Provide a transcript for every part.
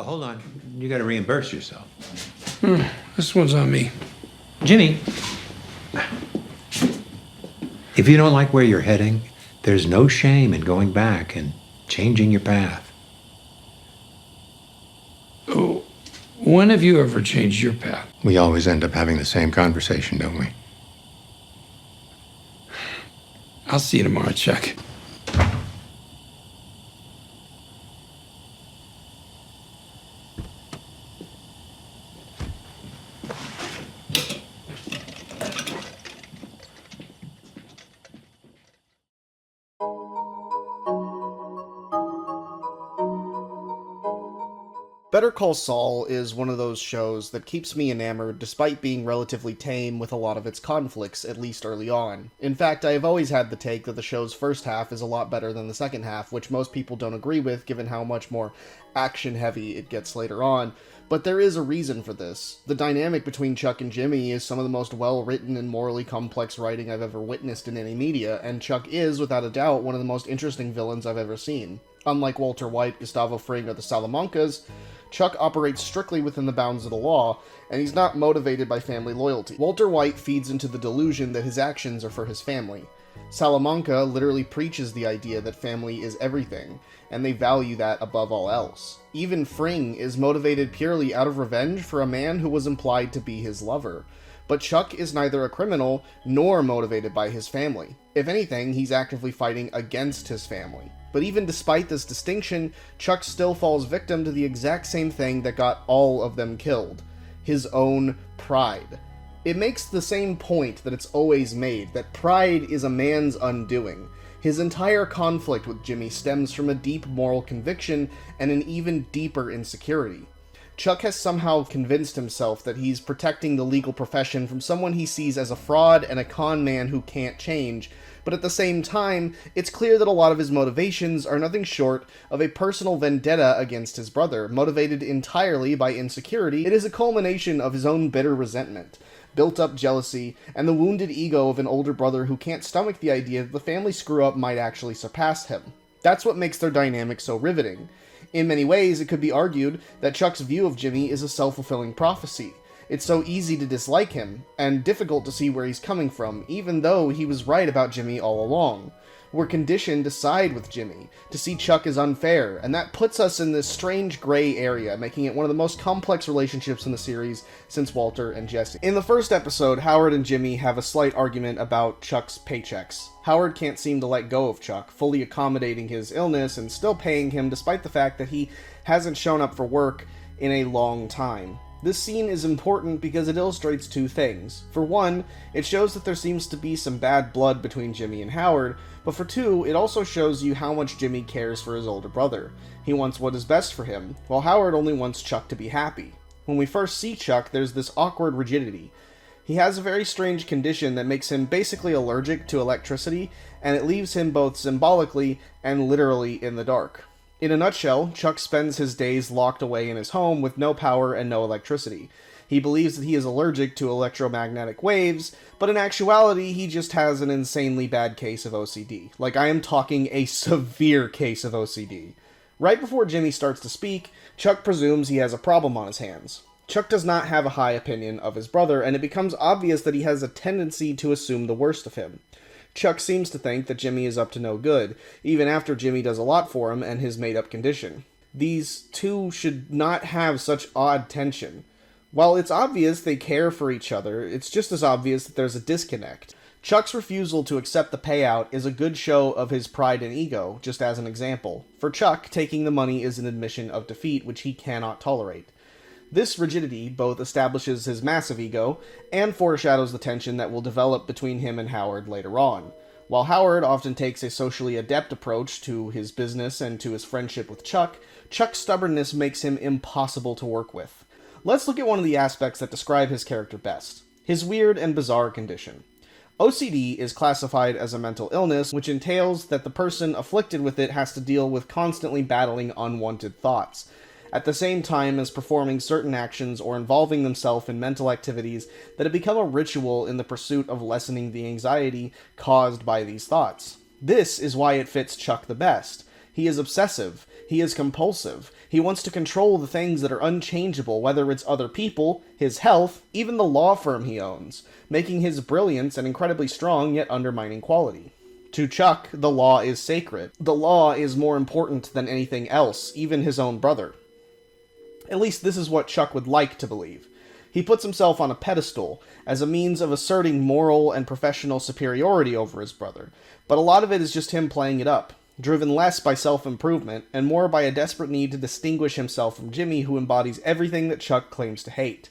Hold on. You gotta reimburse yourself. This one's on me. Jimmy, if you don't like where you're heading, there's no shame in going back and changing your path. Oh, when have you ever changed your path? We always end up having the same conversation, don't we? I'll see you tomorrow, Chuck. Better Call Saul is one of those shows that keeps me enamored despite being relatively tame with a lot of its conflicts, at least early on. In fact, I have always had the take that the show's first half is a lot better than the second half, which most people don't agree with given how much more action-heavy it gets later on. But there is a reason for this. The dynamic between Chuck and Jimmy is some of the most well-written and morally complex writing I've ever witnessed in any media, and Chuck is, without a doubt, one of the most interesting villains I've ever seen. Unlike Walter White, Gustavo Fring, or the Salamancas, Chuck operates strictly within the bounds of the law, and he's not motivated by family loyalty. Walter White feeds into the delusion that his actions are for his family. Salamanca literally preaches the idea that family is everything, and they value that above all else. Even Fring is motivated purely out of revenge for a man who was implied to be his lover. But Chuck is neither a criminal nor motivated by his family. If anything, he's actively fighting against his family. But even despite this distinction, Chuck still falls victim to the exact same thing that got all of them killed: his own pride. It makes the same point that it's always made, that pride is a man's undoing. His entire conflict with Jimmy stems from a deep moral conviction and an even deeper insecurity. Chuck has somehow convinced himself that he's protecting the legal profession from someone he sees as a fraud and a con man who can't change, but at the same time, it's clear that a lot of his motivations are nothing short of a personal vendetta against his brother, motivated entirely by insecurity. It is a culmination of his own bitter resentment, built-up jealousy, and the wounded ego of an older brother who can't stomach the idea that the family screw-up might actually surpass him. That's what makes their dynamic so riveting. In many ways, it could be argued that Chuck's view of Jimmy is a self-fulfilling prophecy. It's so easy to dislike him, and difficult to see where he's coming from, even though he was right about Jimmy all along. We're conditioned to side with Jimmy, to see Chuck as unfair, and that puts us in this strange gray area, making it one of the most complex relationships in the series since Walter and Jesse. In the first episode, Howard and Jimmy have a slight argument about Chuck's paychecks. Howard can't seem to let go of Chuck, fully accommodating his illness and still paying him despite the fact that he hasn't shown up for work in a long time. This scene is important because it illustrates two things. For one, it shows that there seems to be some bad blood between Jimmy and Howard, but for two, it also shows you how much Jimmy cares for his older brother. He wants what is best for him, while Howard only wants Chuck to be happy. When we first see Chuck, there's this awkward rigidity. He has a very strange condition that makes him basically allergic to electricity, and it leaves him both symbolically and literally in the dark. In a nutshell, Chuck spends his days locked away in his home with no power and no electricity. He believes that he is allergic to electromagnetic waves, but in actuality, he just has an insanely bad case of OCD. Like, I am talking a severe case of OCD. Right before Jimmy starts to speak, Chuck presumes he has a problem on his hands. Chuck does not have a high opinion of his brother, and it becomes obvious that he has a tendency to assume the worst of him. Chuck seems to think that Jimmy is up to no good, even after Jimmy does a lot for him and his made-up condition. These two should not have such odd tension. While it's obvious they care for each other, it's just as obvious that there's a disconnect. Chuck's refusal to accept the payout is a good show of his pride and ego, just as an example. For Chuck, taking the money is an admission of defeat which he cannot tolerate. This rigidity both establishes his massive ego and foreshadows the tension that will develop between him and Howard later on. While Howard often takes a socially adept approach to his business and to his friendship with Chuck, Chuck's stubbornness makes him impossible to work with. Let's look at one of the aspects that describe his character best: his weird and bizarre condition. OCD is classified as a mental illness, which entails that the person afflicted with it has to deal with constantly battling unwanted thoughts, at the same time as performing certain actions or involving themselves in mental activities that have become a ritual in the pursuit of lessening the anxiety caused by these thoughts. This is why it fits Chuck the best. He is obsessive. He is compulsive. He wants to control the things that are unchangeable, whether it's other people, his health, even the law firm he owns, making his brilliance and incredibly strong yet undermining quality. To Chuck, the law is sacred. The law is more important than anything else, even his own brother. At least this is what Chuck would like to believe. He puts himself on a pedestal as a means of asserting moral and professional superiority over his brother, but a lot of it is just him playing it up, driven less by self-improvement and more by a desperate need to distinguish himself from Jimmy, who embodies everything that Chuck claims to hate.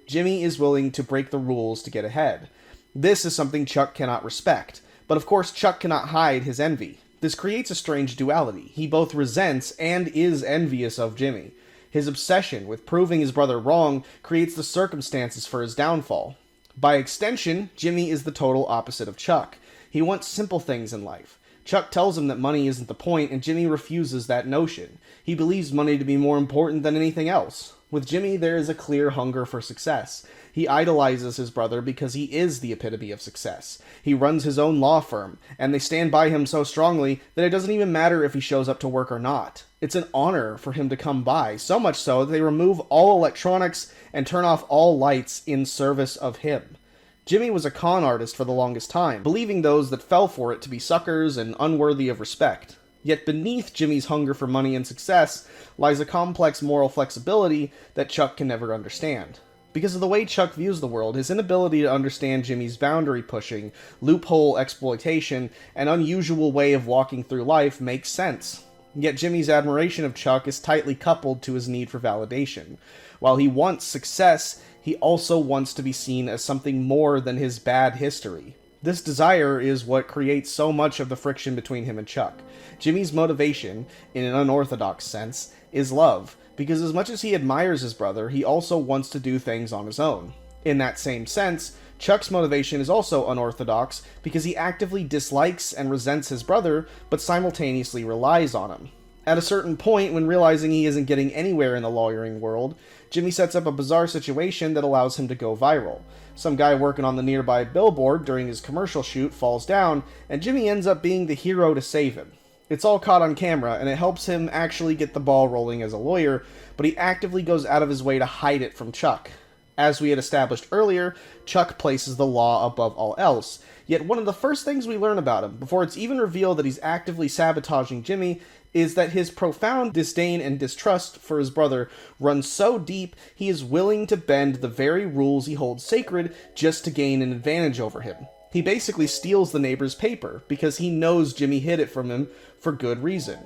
Jimmy is willing to break the rules to get ahead. This is something Chuck cannot respect, but of course Chuck cannot hide his envy. This creates a strange duality. He both resents and is envious of Jimmy. His obsession with proving his brother wrong creates the circumstances for his downfall. By extension, Jimmy is the total opposite of Chuck. He wants simple things in life. Chuck tells him that money isn't the point, and Jimmy refuses that notion. He believes money to be more important than anything else. With Jimmy, there is a clear hunger for success. He idolizes his brother because he is the epitome of success. He runs his own law firm, and they stand by him so strongly that it doesn't even matter if he shows up to work or not. It's an honor for him to come by, so much so that they remove all electronics and turn off all lights in service of him. Jimmy was a con artist for the longest time, believing those that fell for it to be suckers and unworthy of respect. Yet beneath Jimmy's hunger for money and success lies a complex moral flexibility that Chuck can never understand. Because of the way Chuck views the world, his inability to understand Jimmy's boundary pushing, loophole exploitation, and unusual way of walking through life makes sense. Yet Jimmy's admiration of Chuck is tightly coupled to his need for validation. While he wants success, he also wants to be seen as something more than his bad history. This desire is what creates so much of the friction between him and Chuck. Jimmy's motivation, in an unorthodox sense, is love, because as much as he admires his brother, he also wants to do things on his own. In that same sense, Chuck's motivation is also unorthodox because he actively dislikes and resents his brother, but simultaneously relies on him. At a certain point, when realizing he isn't getting anywhere in the lawyering world, Jimmy sets up a bizarre situation that allows him to go viral. Some guy working on the nearby billboard during his commercial shoot falls down, and Jimmy ends up being the hero to save him. It's all caught on camera, and it helps him actually get the ball rolling as a lawyer, but he actively goes out of his way to hide it from Chuck. As we had established earlier, Chuck places the law above all else, yet one of the first things we learn about him, before it's even revealed that he's actively sabotaging Jimmy, is that his profound disdain and distrust for his brother runs so deep he is willing to bend the very rules he holds sacred just to gain an advantage over him. He basically steals the neighbor's paper because he knows Jimmy hid it from him for good reason.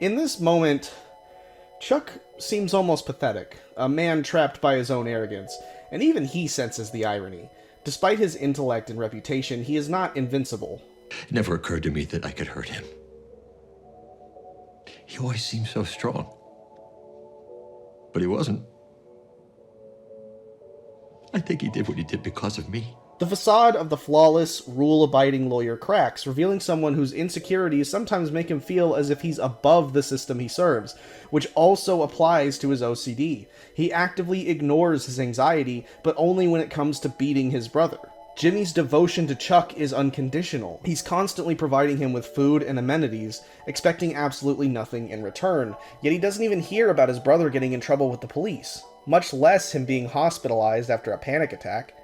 In this moment, Chuck seems almost pathetic, a man trapped by his own arrogance, and even he senses the irony. Despite his intellect and reputation, he is not invincible. It never occurred to me that I could hurt him. He always seemed so strong. But he wasn't. I think he did what he did because of me. The facade of the flawless, rule-abiding lawyer cracks, revealing someone whose insecurities sometimes make him feel as if he's above the system he serves, which also applies to his OCD. He actively ignores his anxiety, but only when it comes to beating his brother. Jimmy's devotion to Chuck is unconditional. He's constantly providing him with food and amenities, expecting absolutely nothing in return, yet he doesn't even hear about his brother getting in trouble with the police, much less him being hospitalized after a panic attack.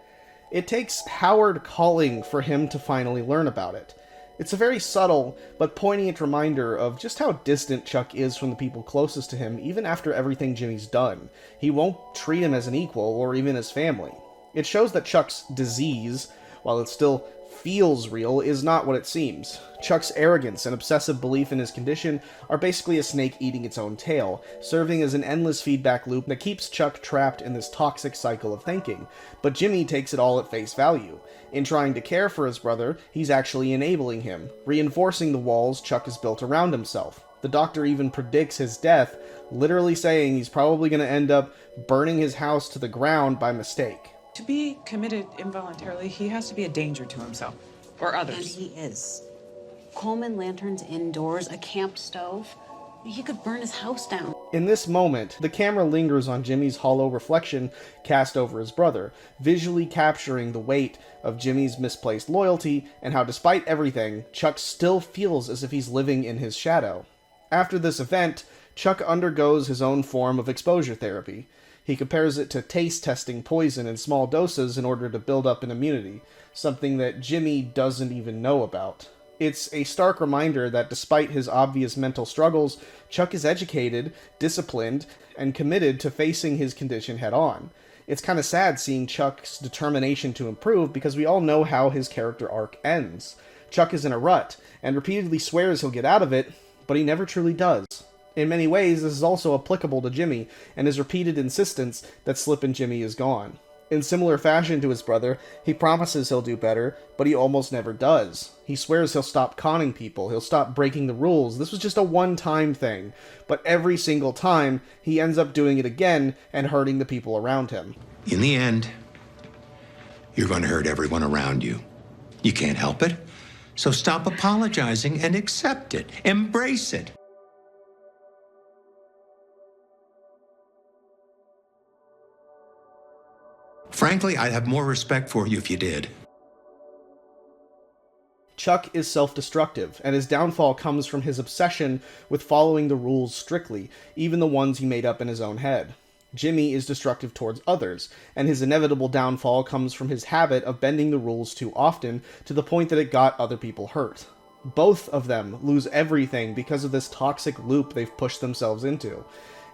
It takes Howard calling for him to finally learn about it. It's a very subtle but poignant reminder of just how distant Chuck is from the people closest to him even after everything Jimmy's done. He won't treat him as an equal or even as family. It shows that Chuck's disease, while it still feels real, is not what it seems. Chuck's arrogance and obsessive belief in his condition are basically a snake eating its own tail, serving as an endless feedback loop that keeps Chuck trapped in this toxic cycle of thinking. But Jimmy takes it all at face value. In trying to care for his brother, he's actually enabling him, reinforcing the walls Chuck has built around himself. The doctor even predicts his death, literally saying he's probably going to end up burning his house to the ground by mistake. To be committed involuntarily, he has to be a danger to himself or others. And he is. Coleman lanterns indoors, a camp stove. He could burn his house down. In this moment, the camera lingers on Jimmy's hollow reflection cast over his brother, visually capturing the weight of Jimmy's misplaced loyalty and how, despite everything, Chuck still feels as if he's living in his shadow. After this event, Chuck undergoes his own form of exposure therapy. He compares it to taste testing poison in small doses in order to build up an immunity, something that Jimmy doesn't even know about. It's a stark reminder that despite his obvious mental struggles, Chuck is educated, disciplined, and committed to facing his condition head on. It's kind of sad seeing Chuck's determination to improve because we all know how his character arc ends. Chuck is in a rut, and repeatedly swears he'll get out of it, but he never truly does. In many ways, this is also applicable to Jimmy, and his repeated insistence that Slippin' Jimmy is gone. In similar fashion to his brother, he promises he'll do better, but he almost never does. He swears he'll stop conning people, he'll stop breaking the rules. This was just a one-time thing, but every single time, he ends up doing it again and hurting the people around him. In the end, you're going to hurt everyone around you. You can't help it. So stop apologizing and accept it. Embrace it. Frankly, I'd have more respect for you if you did. Chuck is self-destructive, and his downfall comes from his obsession with following the rules strictly, even the ones he made up in his own head. Jimmy is destructive towards others, and his inevitable downfall comes from his habit of bending the rules too often to the point that it got other people hurt. Both of them lose everything because of this toxic loop they've pushed themselves into.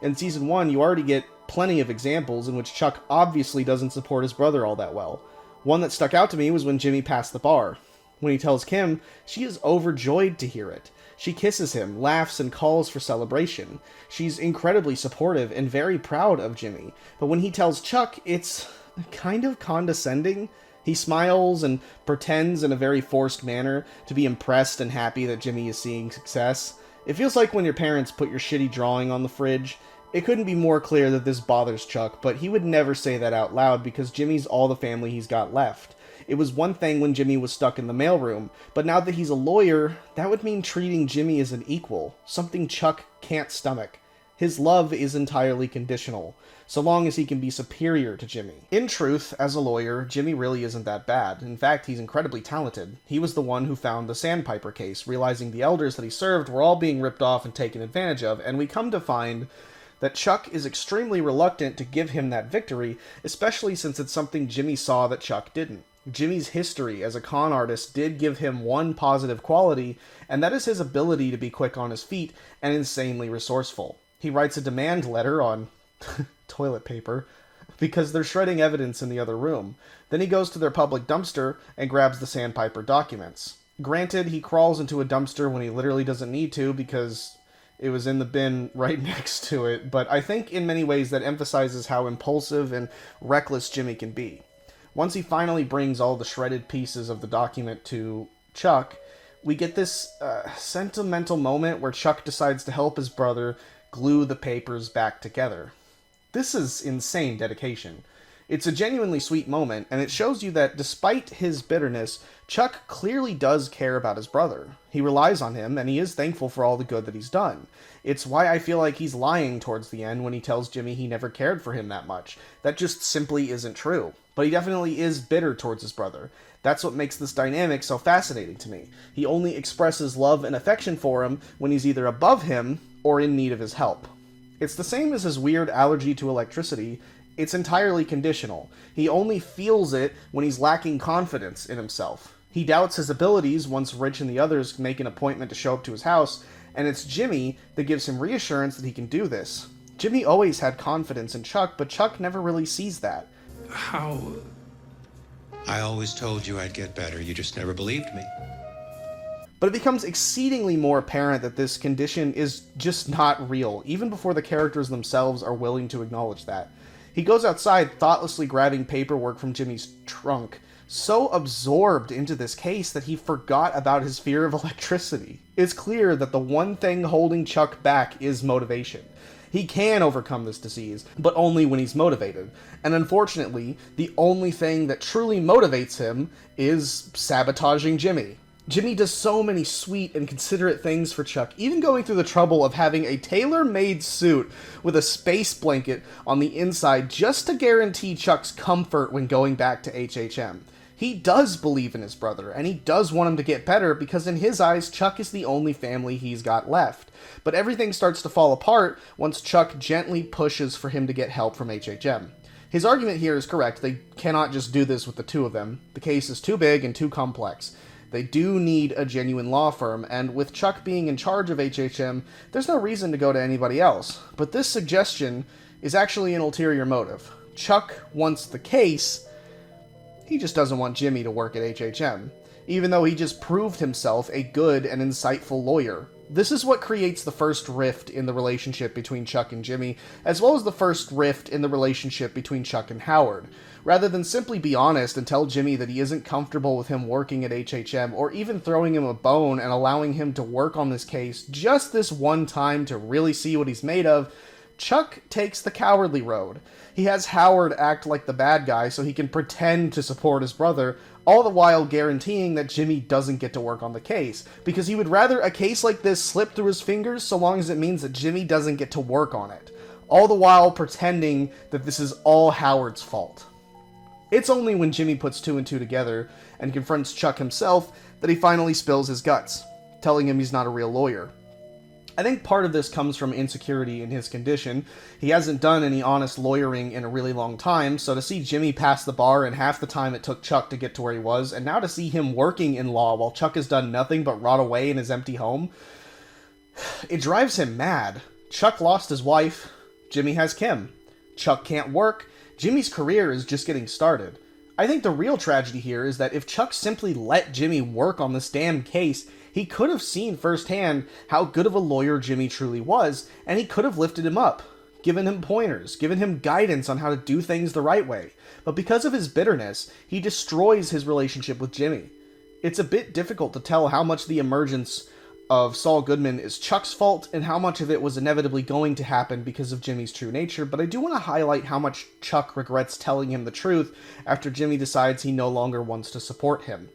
In Season 1, you already get plenty of examples in which Chuck obviously doesn't support his brother all that well. One that stuck out to me was when Jimmy passed the bar. When he tells Kim, she is overjoyed to hear it. She kisses him, laughs, and calls for celebration. She's incredibly supportive and very proud of Jimmy. But when he tells Chuck, it's kind of condescending. He smiles and pretends in a very forced manner to be impressed and happy that Jimmy is seeing success. It feels like when your parents put your shitty drawing on the fridge. It couldn't be more clear that this bothers Chuck, but he would never say that out loud because Jimmy's all the family he's got left. It was one thing when Jimmy was stuck in the mailroom, but now that he's a lawyer, that would mean treating Jimmy as an equal, something Chuck can't stomach. His love is entirely conditional, so long as he can be superior to Jimmy. In truth, as a lawyer, Jimmy really isn't that bad. In fact, he's incredibly talented. He was the one who found the Sandpiper case, realizing the elders that he served were all being ripped off and taken advantage of, and we come to find that Chuck is extremely reluctant to give him that victory, especially since it's something Jimmy saw that Chuck didn't. Jimmy's history as a con artist did give him one positive quality, and that is his ability to be quick on his feet and insanely resourceful. He writes a demand letter on toilet paper because they're shredding evidence in the other room. Then he goes to their public dumpster and grabs the Sandpiper documents. Granted, he crawls into a dumpster when he literally doesn't need to because it was in the bin right next to it, but I think in many ways that emphasizes how impulsive and reckless Jimmy can be. Once he finally brings all the shredded pieces of the document to Chuck, we get this sentimental moment where Chuck decides to help his brother glue the papers back together. This is insane dedication. It's a genuinely sweet moment, and it shows you that despite his bitterness, Chuck clearly does care about his brother. He relies on him, and he is thankful for all the good that he's done. It's why I feel like he's lying towards the end when he tells Jimmy he never cared for him that much. That just simply isn't true. But he definitely is bitter towards his brother. That's what makes this dynamic so fascinating to me. He only expresses love and affection for him when he's either above him or in need of his help. It's the same as his weird allergy to electricity. It's entirely conditional. He only feels it when he's lacking confidence in himself. He doubts his abilities once Rich and the others make an appointment to show up to his house, and it's Jimmy that gives him reassurance that he can do this. Jimmy always had confidence in Chuck, but Chuck never really sees that. How? I always told you I'd get better. You just never believed me. But it becomes exceedingly more apparent that this condition is just not real, even before the characters themselves are willing to acknowledge that. He goes outside, thoughtlessly grabbing paperwork from Jimmy's trunk, so absorbed into this case that he forgot about his fear of electricity. It's clear that the one thing holding Chuck back is motivation. He can overcome this disease, but only when he's motivated. And unfortunately, the only thing that truly motivates him is sabotaging Jimmy. Jimmy does so many sweet and considerate things for Chuck, even going through the trouble of having a tailor-made suit with a space blanket on the inside just to guarantee Chuck's comfort when going back to HHM. He does believe in his brother, and he does want him to get better because in his eyes, Chuck is the only family he's got left. But everything starts to fall apart once Chuck gently pushes for him to get help from HHM. His argument here is correct. They cannot just do this with the two of them. The case is too big and too complex. They do need a genuine law firm, and with Chuck being in charge of HHM, there's no reason to go to anybody else. But this suggestion is actually an ulterior motive. Chuck wants the case, he just doesn't want Jimmy to work at HHM, even though he just proved himself a good and insightful lawyer. This is what creates the first rift in the relationship between Chuck and Jimmy, as well as the first rift in the relationship between Chuck and Howard. Rather than simply be honest and tell Jimmy that he isn't comfortable with him working at HHM, or even throwing him a bone and allowing him to work on this case just this one time to really see what he's made of, Chuck takes the cowardly road. He has Howard act like the bad guy so he can pretend to support his brother, all the while guaranteeing that Jimmy doesn't get to work on the case, because he would rather a case like this slip through his fingers so long as it means that Jimmy doesn't get to work on it, all the while pretending that this is all Howard's fault. It's only when Jimmy puts two and two together and confronts Chuck himself that he finally spills his guts, telling him he's not a real lawyer. I think part of this comes from insecurity in his condition. He hasn't done any honest lawyering in a really long time, so to see Jimmy pass the bar in half the time it took Chuck to get to where he was, and now to see him working in law while Chuck has done nothing but rot away in his empty home, it drives him mad. Chuck lost his wife, Jimmy has Kim. Chuck can't work, Jimmy's career is just getting started. I think the real tragedy here is that if Chuck simply let Jimmy work on this damn case, he could have seen firsthand how good of a lawyer Jimmy truly was, and he could have lifted him up, given him pointers, given him guidance on how to do things the right way. But because of his bitterness, he destroys his relationship with Jimmy. It's a bit difficult to tell how much the emergence of Saul Goodman is Chuck's fault and how much of it was inevitably going to happen because of Jimmy's true nature, but I do want to highlight how much Chuck regrets telling him the truth after Jimmy decides he no longer wants to support him.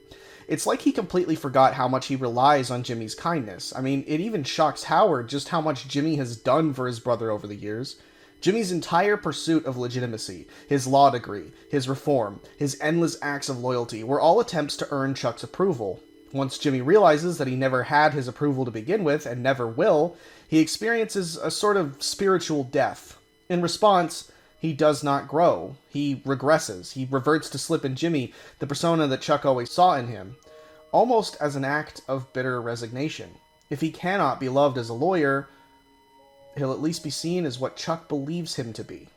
It's like he completely forgot how much he relies on Jimmy's kindness. I mean, it even shocks Howard just how much Jimmy has done for his brother over the years. Jimmy's entire pursuit of legitimacy, his law degree, his reform, his endless acts of loyalty were all attempts to earn Chuck's approval. Once Jimmy realizes that he never had his approval to begin with, and never will, he experiences a sort of spiritual death. In response, he does not grow. He regresses. He reverts to Slip and Jimmy, the persona that Chuck always saw in him, almost as an act of bitter resignation. If he cannot be loved as a lawyer, he'll at least be seen as what Chuck believes him to be.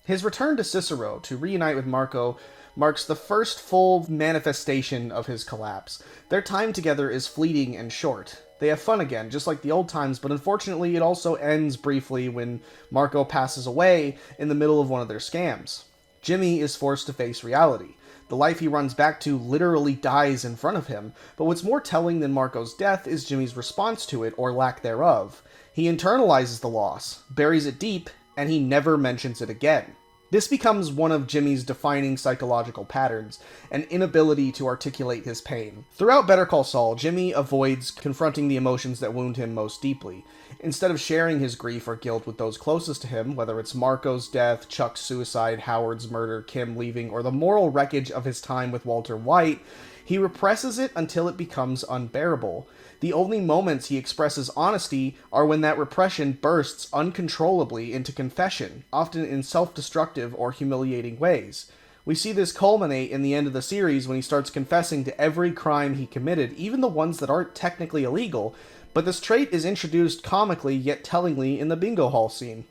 His return to Cicero to reunite with Marco marks the first full manifestation of his collapse. Their time together is fleeting and short. They have fun again, just like the old times, but unfortunately it also ends briefly when Marco passes away in the middle of one of their scams. Jimmy is forced to face reality. The life he runs back to literally dies in front of him, but what's more telling than Marco's death is Jimmy's response to it, or lack thereof. He internalizes the loss, buries it deep, and he never mentions it again. This becomes one of Jimmy's defining psychological patterns, an inability to articulate his pain. Throughout Better Call Saul, Jimmy avoids confronting the emotions that wound him most deeply. Instead of sharing his grief or guilt with those closest to him, whether it's Marco's death, Chuck's suicide, Howard's murder, Kim leaving, or the moral wreckage of his time with Walter White, he represses it until it becomes unbearable. The only moments he expresses honesty are when that repression bursts uncontrollably into confession, often in self-destructive or humiliating ways. We see this culminate in the end of the series when he starts confessing to every crime he committed, even the ones that aren't technically illegal, but this trait is introduced comically yet tellingly in the bingo hall scene,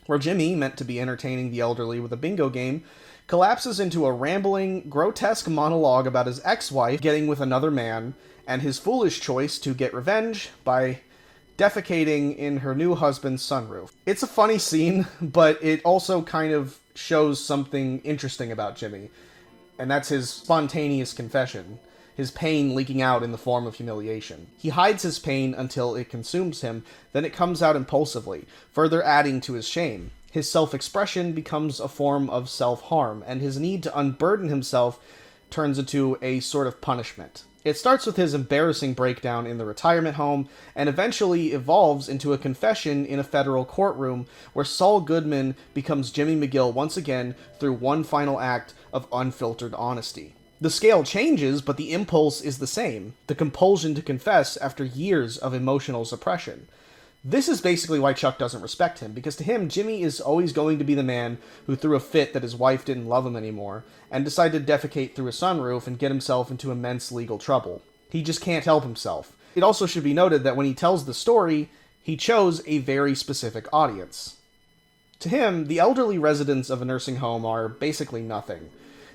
where Jimmy, meant to be entertaining the elderly with a bingo game, collapses into a rambling, grotesque monologue about his ex-wife getting with another man, and his foolish choice to get revenge by defecating in her new husband's sunroof. It's a funny scene, but it also kind of shows something interesting about Jimmy, and that's his spontaneous confession, his pain leaking out in the form of humiliation. He hides his pain until it consumes him, then it comes out impulsively, further adding to his shame. His self-expression becomes a form of self-harm, and his need to unburden himself turns into a sort of punishment. It starts with his embarrassing breakdown in the retirement home, and eventually evolves into a confession in a federal courtroom where Saul Goodman becomes Jimmy McGill once again through one final act of unfiltered honesty. The scale changes, but the impulse is the same, the compulsion to confess after years of emotional suppression. This is basically why Chuck doesn't respect him, because to him, Jimmy is always going to be the man who threw a fit that his wife didn't love him anymore, and decided to defecate through a sunroof and get himself into immense legal trouble. He just can't help himself. It also should be noted that when he tells the story, he chose a very specific audience. To him, the elderly residents of a nursing home are basically nothing.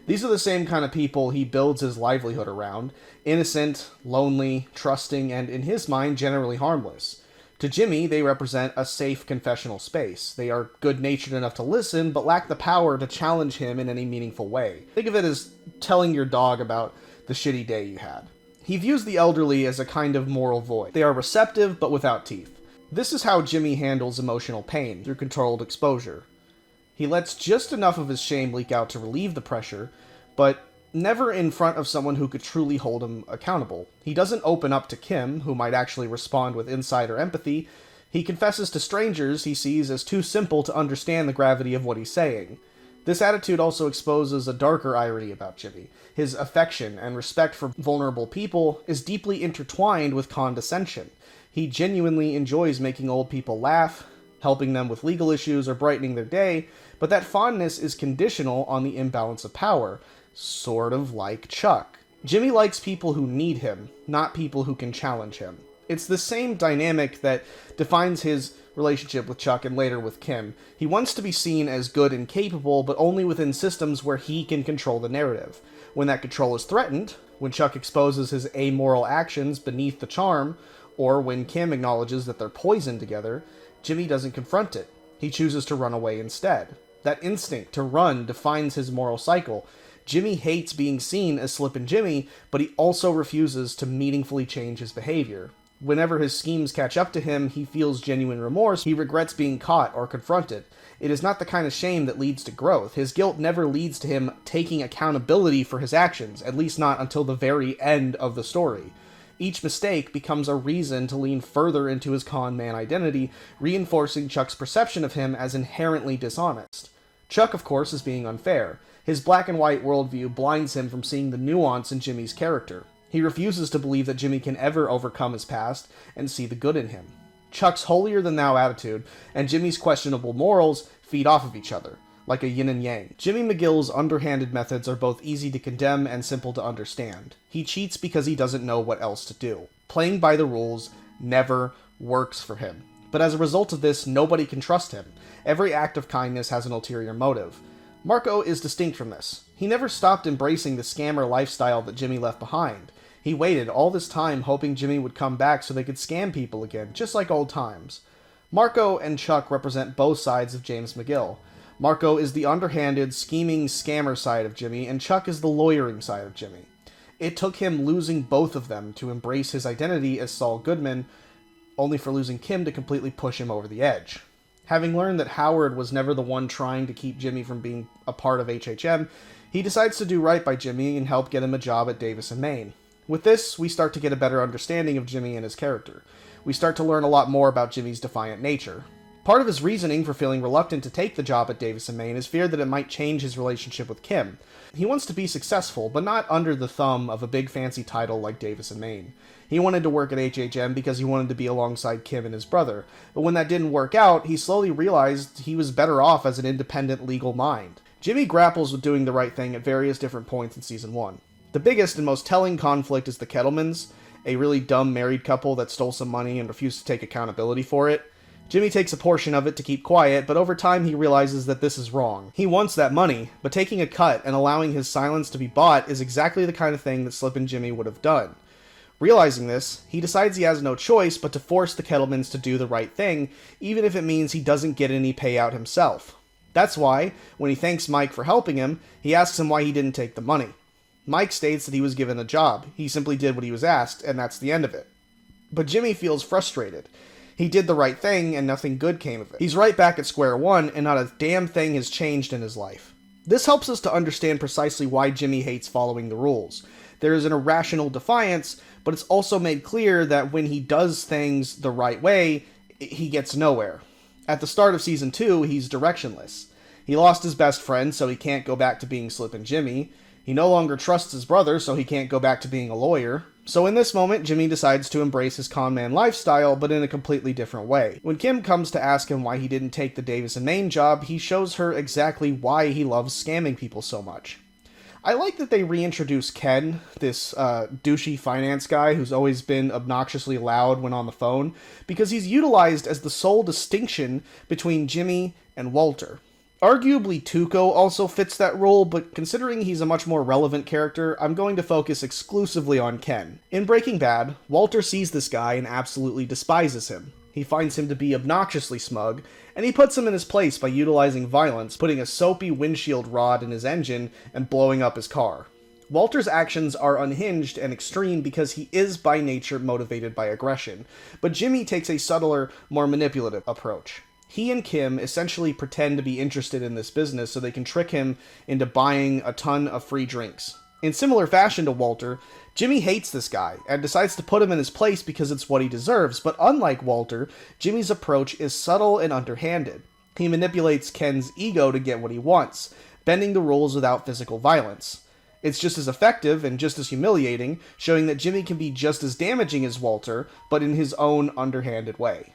These are the same kind of people he builds his livelihood around, innocent, lonely, trusting, and in his mind, generally harmless. To Jimmy, they represent a safe confessional space. They are good-natured enough to listen, but lack the power to challenge him in any meaningful way. Think of it as telling your dog about the shitty day you had. He views the elderly as a kind of moral void. They are receptive, but without teeth. This is how Jimmy handles emotional pain, through controlled exposure. He lets just enough of his shame leak out to relieve the pressure, but never in front of someone who could truly hold him accountable. He doesn't open up to Kim, who might actually respond with insight or empathy. He confesses to strangers he sees as too simple to understand the gravity of what he's saying. This attitude also exposes a darker irony about Jimmy. His affection and respect for vulnerable people is deeply intertwined with condescension. He genuinely enjoys making old people laugh, helping them with legal issues, or brightening their day, but that fondness is conditional on the imbalance of power, sort of like Chuck. Jimmy likes people who need him, not people who can challenge him. It's the same dynamic that defines his relationship with Chuck and later with Kim. He wants to be seen as good and capable, but only within systems where he can control the narrative. When that control is threatened, when Chuck exposes his amoral actions beneath the charm, or when Kim acknowledges that they're poisoned together, Jimmy doesn't confront it. He chooses to run away instead. That instinct to run defines his moral cycle. Jimmy hates being seen as Slippin' Jimmy, but he also refuses to meaningfully change his behavior. Whenever his schemes catch up to him, he feels genuine remorse. He regrets being caught or confronted. It is not the kind of shame that leads to growth. His guilt never leads to him taking accountability for his actions, at least not until the very end of the story. Each mistake becomes a reason to lean further into his con man identity, reinforcing Chuck's perception of him as inherently dishonest. Chuck, of course, is being unfair. His black and white worldview blinds him from seeing the nuance in Jimmy's character. He refuses to believe that Jimmy can ever overcome his past and see the good in him. Chuck's holier-than-thou attitude and Jimmy's questionable morals feed off of each other, like a yin and yang. Jimmy McGill's underhanded methods are both easy to condemn and simple to understand. He cheats because he doesn't know what else to do. Playing by the rules never works for him. But as a result of this, nobody can trust him. Every act of kindness has an ulterior motive. Marco is distinct from this. He never stopped embracing the scammer lifestyle that Jimmy left behind. He waited all this time hoping Jimmy would come back so they could scam people again, just like old times. Marco and Chuck represent both sides of James McGill. Marco is the underhanded, scheming scammer side of Jimmy, and Chuck is the lawyering side of Jimmy. It took him losing both of them to embrace his identity as Saul Goodman, only for losing Kim to completely push him over the edge. Having learned that Howard was never the one trying to keep Jimmy from being a part of HHM, he decides to do right by Jimmy and help get him a job at Davis and Maine. With this, we start to get a better understanding of Jimmy and his character. We start to learn a lot more about Jimmy's defiant nature. Part of his reasoning for feeling reluctant to take the job at Davis and Maine is fear that it might change his relationship with Kim. He wants to be successful, but not under the thumb of a big fancy title like Davis and Maine. He wanted to work at HHM because he wanted to be alongside Kim and his brother, but when that didn't work out, he slowly realized he was better off as an independent legal mind. Jimmy grapples with doing the right thing at various different points in Season 1. The biggest and most telling conflict is the Kettlemans, a really dumb married couple that stole some money and refused to take accountability for it. Jimmy takes a portion of it to keep quiet, but over time he realizes that this is wrong. He wants that money, but taking a cut and allowing his silence to be bought is exactly the kind of thing that Slippin' Jimmy would have done. Realizing this, he decides he has no choice but to force the Kettlemans to do the right thing, even if it means he doesn't get any payout himself. That's why, when he thanks Mike for helping him, he asks him why he didn't take the money. Mike states that he was given a job. He simply did what he was asked, and that's the end of it. But Jimmy feels frustrated. He did the right thing, and nothing good came of it. He's right back at square one, and not a damn thing has changed in his life. This helps us to understand precisely why Jimmy hates following the rules. There is an irrational defiance, but it's also made clear that when he does things the right way, he gets nowhere. At the start of Season 2, he's directionless. He lost his best friend, so he can't go back to being Slippin' Jimmy. He no longer trusts his brother, so he can't go back to being a lawyer. So in this moment, Jimmy decides to embrace his con man lifestyle, but in a completely different way. When Kim comes to ask him why he didn't take the Davis and Maine job, he shows her exactly why he loves scamming people so much. I like that they reintroduce Ken, this douchey finance guy who's always been obnoxiously loud when on the phone, because he's utilized as the sole distinction between Jimmy and Walter. Arguably, Tuco also fits that role, but considering he's a much more relevant character, I'm going to focus exclusively on Ken. In Breaking Bad, Walter sees this guy and absolutely despises him. He finds him to be obnoxiously smug, and he puts him in his place by utilizing violence, putting a soapy windshield rod in his engine and blowing up his car. Walter's actions are unhinged and extreme because he is by nature motivated by aggression, but Jimmy takes a subtler, more manipulative approach. He and Kim essentially pretend to be interested in this business so they can trick him into buying a ton of free drinks. In similar fashion to Walter, Jimmy hates this guy and decides to put him in his place because it's what he deserves, but unlike Walter, Jimmy's approach is subtle and underhanded. He manipulates Ken's ego to get what he wants, bending the rules without physical violence. It's just as effective and just as humiliating, showing that Jimmy can be just as damaging as Walter, but in his own underhanded way.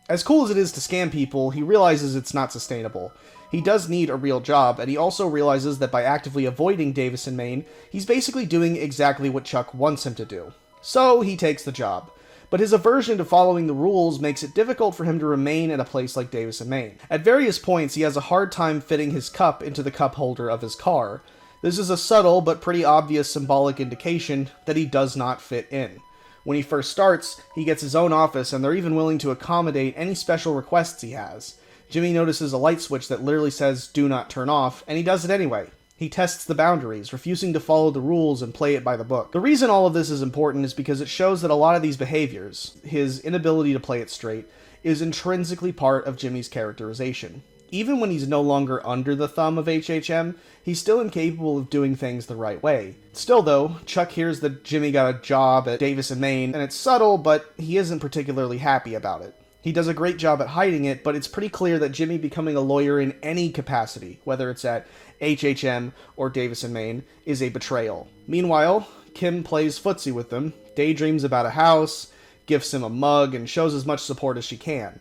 As cool as it is to scam people, he realizes it's not sustainable. He does need a real job, and he also realizes that by actively avoiding Davis and Maine, he's basically doing exactly what Chuck wants him to do. So he takes the job. But his aversion to following the rules makes it difficult for him to remain at a place like Davis and Maine. At various points, he has a hard time fitting his cup into the cup holder of his car. This is a subtle but pretty obvious symbolic indication that he does not fit in. When he first starts, he gets his own office, and they're even willing to accommodate any special requests he has. Jimmy notices a light switch that literally says, "Do not turn off," and he does it anyway. He tests the boundaries, refusing to follow the rules and play it by the book. The reason all of this is important is because it shows that a lot of these behaviors, his inability to play it straight, is intrinsically part of Jimmy's characterization. Even when he's no longer under the thumb of HHM, he's still incapable of doing things the right way. Still though, Chuck hears that Jimmy got a job at Davis and Maine, and it's subtle, but he isn't particularly happy about it. He does a great job at hiding it, but it's pretty clear that Jimmy becoming a lawyer in any capacity, whether it's at HHM or Davis and Maine, is a betrayal. Meanwhile, Kim plays footsie with them, daydreams about a house, gifts him a mug, and shows as much support as she can.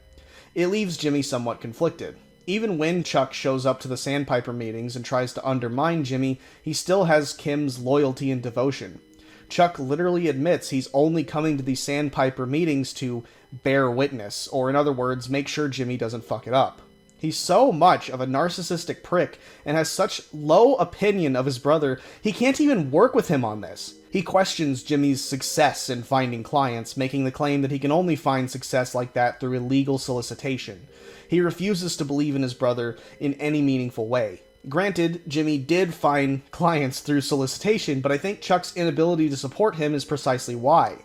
It leaves Jimmy somewhat conflicted. Even when Chuck shows up to the Sandpiper meetings and tries to undermine Jimmy, he still has Kim's loyalty and devotion. Chuck literally admits he's only coming to these Sandpiper meetings to bear witness, or in other words, make sure Jimmy doesn't fuck it up. He's so much of a narcissistic prick and has such low opinion of his brother, he can't even work with him on this. He questions Jimmy's success in finding clients, making the claim that he can only find success like that through illegal solicitation. He refuses to believe in his brother in any meaningful way. Granted, Jimmy did find clients through solicitation, but I think Chuck's inability to support him is precisely why.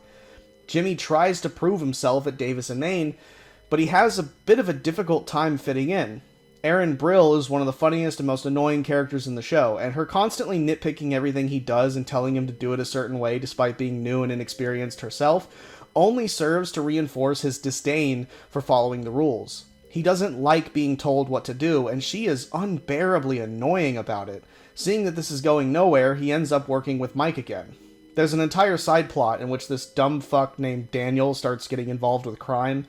Jimmy tries to prove himself at Davis and Maine, but he has a bit of a difficult time fitting in. Erin Brill is one of the funniest and most annoying characters in the show, and her constantly nitpicking everything he does and telling him to do it a certain way despite being new and inexperienced herself only serves to reinforce his disdain for following the rules. He doesn't like being told what to do, and she is unbearably annoying about it. Seeing that this is going nowhere, he ends up working with Mike again. There's an entire side plot in which this dumb fuck named Daniel starts getting involved with crime,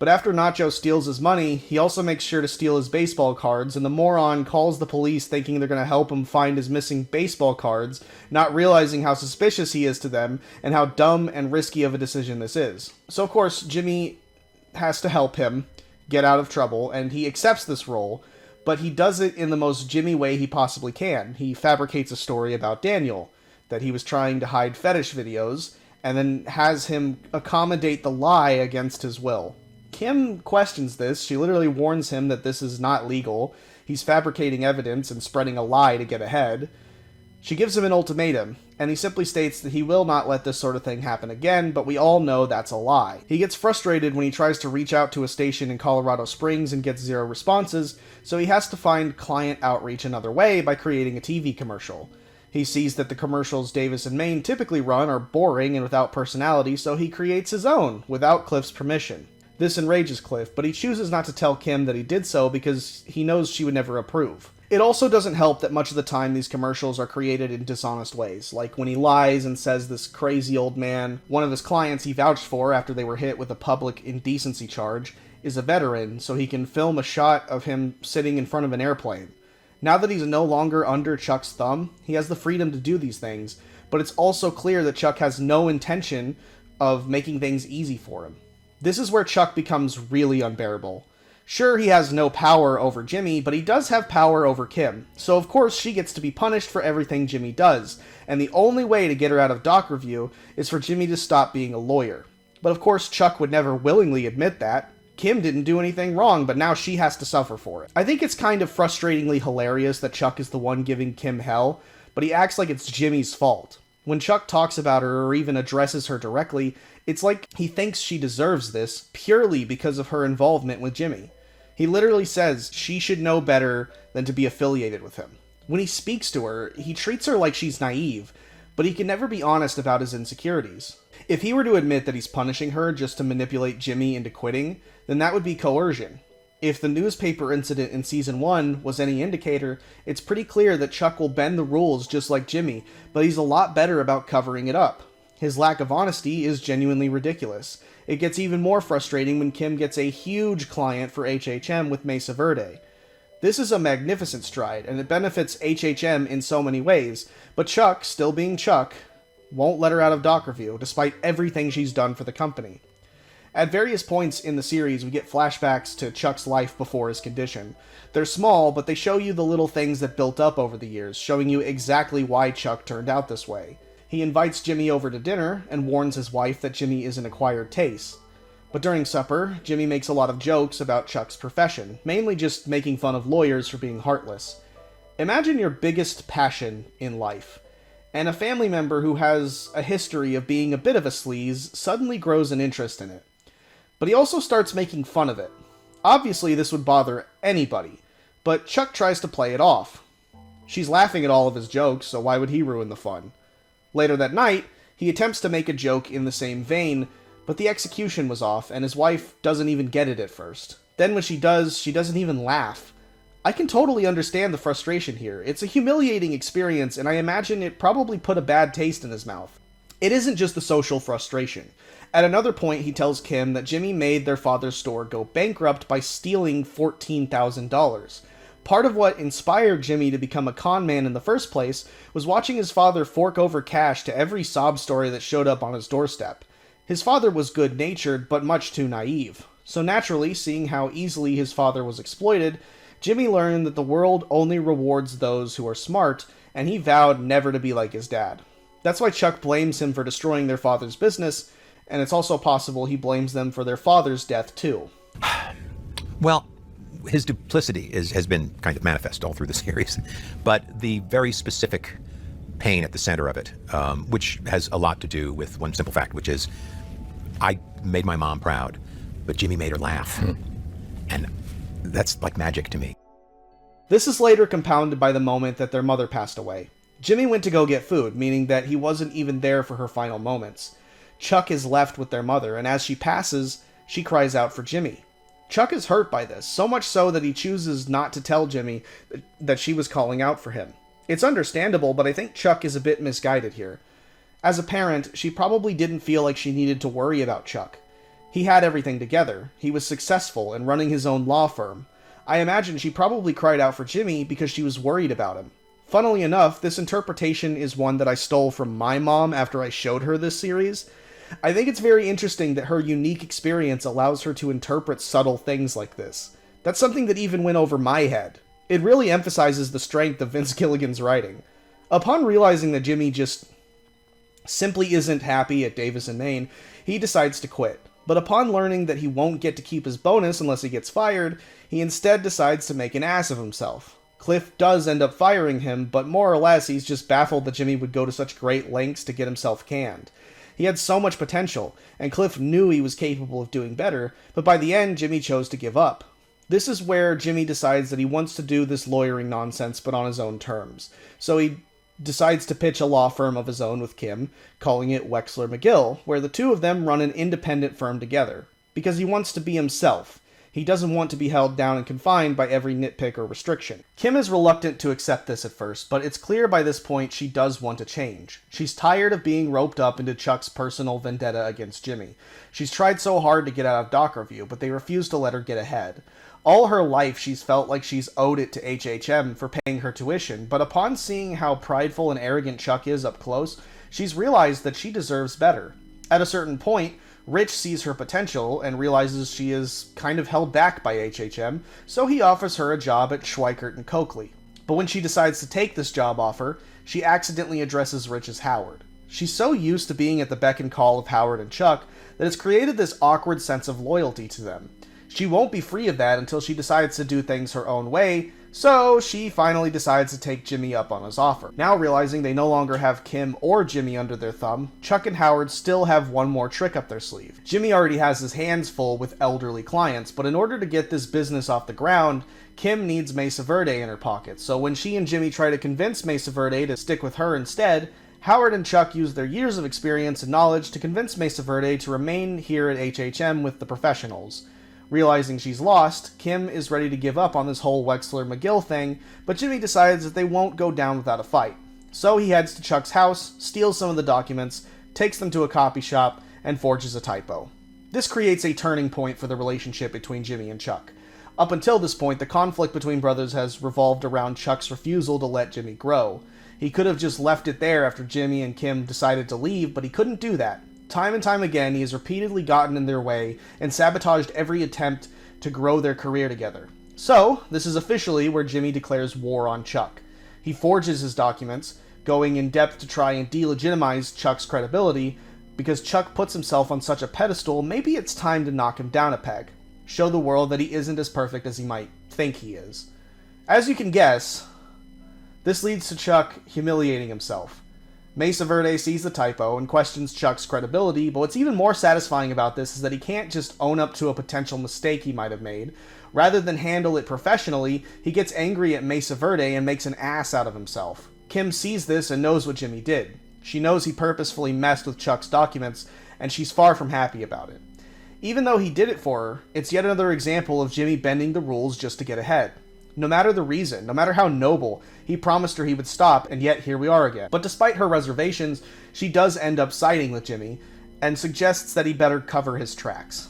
but after Nacho steals his money, he also makes sure to steal his baseball cards, and the moron calls the police thinking they're going to help him find his missing baseball cards, not realizing how suspicious he is to them, and how dumb and risky of a decision this is. So of course, Jimmy has to help him get out of trouble, and he accepts this role, but he does it in the most Jimmy way he possibly can. He fabricates a story about Daniel, that he was trying to hide fetish videos, and then has him accommodate the lie against his will. Kim questions this. She literally warns him that this is not legal. He's fabricating evidence and spreading a lie to get ahead. She gives him an ultimatum, and he simply states that he will not let this sort of thing happen again, but we all know that's a lie. He gets frustrated when he tries to reach out to a station in Colorado Springs and gets zero responses, so he has to find client outreach another way by creating a TV commercial. He sees that the commercials Davis and Maine typically run are boring and without personality, so he creates his own, without Cliff's permission. This enrages Cliff, but he chooses not to tell Kim that he did so because he knows she would never approve. It also doesn't help that much of the time these commercials are created in dishonest ways, like when he lies and says this crazy old man, one of his clients he vouched for after they were hit with a public indecency charge, is a veteran, so he can film a shot of him sitting in front of an airplane. Now that he's no longer under Chuck's thumb, he has the freedom to do these things, but it's also clear that Chuck has no intention of making things easy for him. This is where Chuck becomes really unbearable. Sure, he has no power over Jimmy, but he does have power over Kim, so of course she gets to be punished for everything Jimmy does, and the only way to get her out of doc review is for Jimmy to stop being a lawyer. But of course Chuck would never willingly admit that. Kim didn't do anything wrong, but now she has to suffer for it. I think it's kind of frustratingly hilarious that Chuck is the one giving Kim hell, but he acts like it's Jimmy's fault. When Chuck talks about her or even addresses her directly, it's like he thinks she deserves this purely because of her involvement with Jimmy. He literally says she should know better than to be affiliated with him. When he speaks to her, he treats her like she's naive, but he can never be honest about his insecurities. If he were to admit that he's punishing her just to manipulate Jimmy into quitting, then that would be coercion. If the newspaper incident in Season 1 was any indicator, it's pretty clear that Chuck will bend the rules just like Jimmy, but he's a lot better about covering it up. His lack of honesty is genuinely ridiculous. It gets even more frustrating when Kim gets a huge client for HHM with Mesa Verde. This is a magnificent stride, and it benefits HHM in so many ways, but Chuck, still being Chuck, won't let her out of doc review, despite everything she's done for the company. At various points in the series, we get flashbacks to Chuck's life before his condition. They're small, but they show you the little things that built up over the years, showing you exactly why Chuck turned out this way. He invites Jimmy over to dinner, and warns his wife that Jimmy is an acquired taste. But during supper, Jimmy makes a lot of jokes about Chuck's profession, mainly just making fun of lawyers for being heartless. Imagine your biggest passion in life, and a family member who has a history of being a bit of a sleaze suddenly grows an interest in it. But he also starts making fun of it. Obviously, this would bother anybody, but Chuck tries to play it off. She's laughing at all of his jokes, so why would he ruin the fun? Later that night, he attempts to make a joke in the same vein, but the execution was off, and his wife doesn't even get it at first. Then when she does, she doesn't even laugh. I can totally understand the frustration here. It's a humiliating experience, and I imagine it probably put a bad taste in his mouth. It isn't just the social frustration. At another point, he tells Kim that Jimmy made their father's store go bankrupt by stealing $14,000. Part of what inspired Jimmy to become a con man in the first place was watching his father fork over cash to every sob story that showed up on his doorstep. His father was good-natured, but much too naive. So naturally, seeing how easily his father was exploited, Jimmy learned that the world only rewards those who are smart, and he vowed never to be like his dad. That's why Chuck blames him for destroying their father's business, and it's also possible he blames them for their father's death too. Well, his duplicity has been kind of manifest all through the series, but the very specific pain at the center of it, which has a lot to do with one simple fact, which is I made my mom proud, but Jimmy made her laugh. And that's like magic to me. This is later compounded by the moment that their mother passed away. Jimmy went to go get food, meaning that he wasn't even there for her final moments. Chuck is left with their mother, and as she passes, she cries out for Jimmy. Chuck is hurt by this, so much so that he chooses not to tell Jimmy that she was calling out for him. It's understandable, but I think Chuck is a bit misguided here. As a parent, she probably didn't feel like she needed to worry about Chuck. He had everything together. He was successful and running his own law firm. I imagine she probably cried out for Jimmy because she was worried about him. Funnily enough, this interpretation is one that I stole from my mom after I showed her this series. I think it's very interesting that her unique experience allows her to interpret subtle things like this. That's something that even went over my head. It really emphasizes the strength of Vince Gilligan's writing. Upon realizing that Jimmy just simply isn't happy at Davis and Maine, he decides to quit. But upon learning that he won't get to keep his bonus unless he gets fired, he instead decides to make an ass of himself. Cliff does end up firing him, but more or less he's just baffled that Jimmy would go to such great lengths to get himself canned. He had so much potential, and Cliff knew he was capable of doing better, but by the end, Jimmy chose to give up. This is where Jimmy decides that he wants to do this lawyering nonsense, but on his own terms. So he decides to pitch a law firm of his own with Kim, calling it Wexler McGill, where the two of them run an independent firm together. Because he wants to be himself. He doesn't want to be held down and confined by every nitpick or restriction. Kim is reluctant to accept this at first, but it's clear by this point she does want to change. She's tired of being roped up into Chuck's personal vendetta against Jimmy. She's tried so hard to get out of doc review, but they refuse to let her get ahead. All her life she's felt like she's owed it to HHM for paying her tuition, but upon seeing how prideful and arrogant Chuck is up close, she's realized that she deserves better. At a certain point, Rich sees her potential and realizes she is kind of held back by HHM, so he offers her a job at Schweikert and Coakley. But when she decides to take this job offer, she accidentally addresses Rich as Howard. She's so used to being at the beck and call of Howard and Chuck that it's created this awkward sense of loyalty to them. She won't be free of that until she decides to do things her own way, so she finally decides to take Jimmy up on his offer. Now realizing they no longer have Kim or Jimmy under their thumb, Chuck and Howard still have one more trick up their sleeve. Jimmy already has his hands full with elderly clients, but in order to get this business off the ground, Kim needs Mesa Verde in her pocket, so when she and Jimmy try to convince Mesa Verde to stick with her instead, Howard and Chuck use their years of experience and knowledge to convince Mesa Verde to remain here at HHM with the professionals. Realizing she's lost, Kim is ready to give up on this whole Wexler-McGill thing, but Jimmy decides that they won't go down without a fight. So he heads to Chuck's house, steals some of the documents, takes them to a copy shop, and forges a typo. This creates a turning point for the relationship between Jimmy and Chuck. Up until this point, the conflict between brothers has revolved around Chuck's refusal to let Jimmy grow. He could have just left it there after Jimmy and Kim decided to leave, but he couldn't do that. Time and time again, he has repeatedly gotten in their way and sabotaged every attempt to grow their career together. So, this is officially where Jimmy declares war on Chuck. He forges his documents, going in depth to try and delegitimize Chuck's credibility. Because Chuck puts himself on such a pedestal, maybe it's time to knock him down a peg. Show the world that he isn't as perfect as he might think he is. As you can guess, this leads to Chuck humiliating himself. Mesa Verde sees the typo and questions Chuck's credibility, but what's even more satisfying about this is that he can't just own up to a potential mistake he might have made. Rather than handle it professionally, he gets angry at Mesa Verde and makes an ass out of himself. Kim sees this and knows what Jimmy did. She knows he purposefully messed with Chuck's documents, and she's far from happy about it. Even though he did it for her, it's yet another example of Jimmy bending the rules just to get ahead. No matter the reason, no matter how noble, he promised her he would stop, and yet here we are again. But despite her reservations, she does end up siding with Jimmy, and suggests that he better cover his tracks.